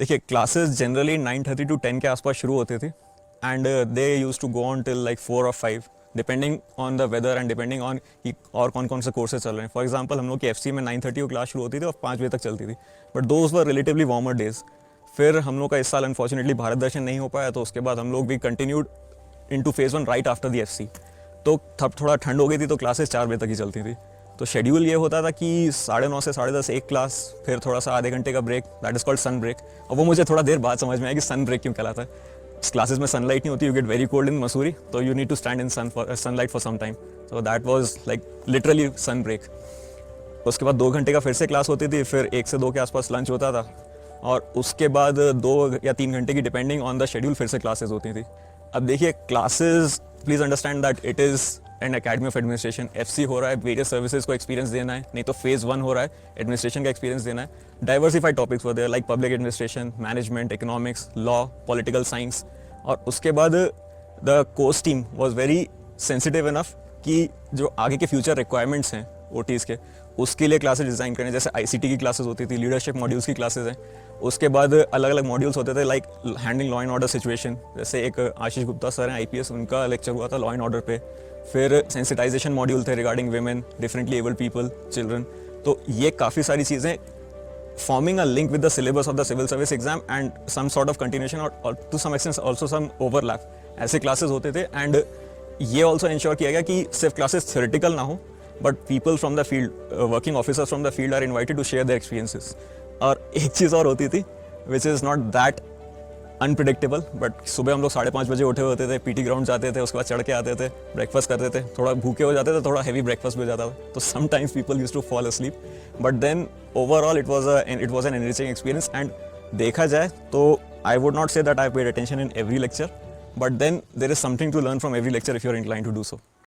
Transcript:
देखिए classes generally 9:30 to 10 के आसपास शुरू होती थी and they use to go on till like 4 और 5 depending on the weather and depending on कि और कौन कौन से कोर्सेज चल रहे हैं। फॉर एग्जांपल हम लोग की एफसी में 9:30 को क्लास शुरू होती थी और 5 बजे तक चलती थी, but those were relatively warmer days. फिर हम लोग का इस साल अनफॉर्चुनेटली भारत दर्शन नहीं हो पाया, तो उसके बाद हम लोग भी continued in two phase 1 right after the FC. तो तब थोड़ा ठंड हो गई थी तो क्लासेस 4 बजे तक ही चलती थी। तो शेड्यूल ये होता था कि 9:30 से 10:30 एक क्लास, फिर थोड़ा सा आधे घंटे का break, that is called sun break. और वो मुझे थोड़ा देर बाद समझ में आया कि सन ब्रेक क्यों कहलाता है। क्लासेस में सनलाइट नहीं होती, you get very cold in Mussoorie, तो you need to stand in sunlight for some time, so that was like literally sun break. उसके बाद 2 घंटे का फिर से क्लास होती थी, फिर 1 से 2 के आसपास लंच होता था, और उसके बाद 2 या 3 घंटे की डिपेंडिंग ऑन द शेड्यूल फिर से क्लासेस होती थी। अब देखिए classes, please understand that it is and academy of administration. FC हो रहा है, वेरियस सर्विसेज को एक्सपीरियंस देना है, नहीं तो फेज़ 1 हो रहा है, एडमिनिस्ट्रेशन का एक्सपीरियंस देना है। Diversified topics were there like public administration, management, economics, law, political science. और उसके बाद the course team was very sensitive enough कि जो आगे के फ्यूचर रिक्वायरमेंट्स हैं ओटीज़ के, उसके लिए क्लासेस डिज़ाइन करने। जैसे आईसीटी की क्लासेस होती थी, लीडरशिप मॉड्यूल्स की क्लासेस हैं। उसके बाद अलग अलग मॉड्यूल्स होते थे like handling law and order situation, जैसे एक आशीष गुप्ता सर हैं आईपीएस, उनका लेक्चर हुआ था लॉ एंड ऑर्डर पे। फिर सेंसिटाइजेशन मॉड्यूल थे regarding women, differently abled people, children. तो ये काफ़ी सारी चीज़ें forming a link with the syllabus of the civil service exam and some sort of continuation or to some extent also some overlap, ऐसे classes होते थे। And ये also ensure किया गया कि सिर्फ क्लासेस थ्योरेटिकल ना हो, but people from the field, working officers from the field are invited to share their experiences. और एक चीज़ और होती थी which is not that unpredictable, but सुबह हम लोग 5:30 बजे उठे होते थे, पीटी ग्राउंड जाते थे, उसके बाद चढ़ के आते थे, ब्रेकफास्ट करते थे, थोड़ा भूखे हो जाते थे, थोड़ा हैवी ब्रेकफास्ट भी हो जाता था, तो sometimes people use to fall asleep, but then overall it was an enriching experience. And देखा जाए तो I would not say that I paid attention in every lecture, but then there is something to learn from every lecture if you are inclined to do so.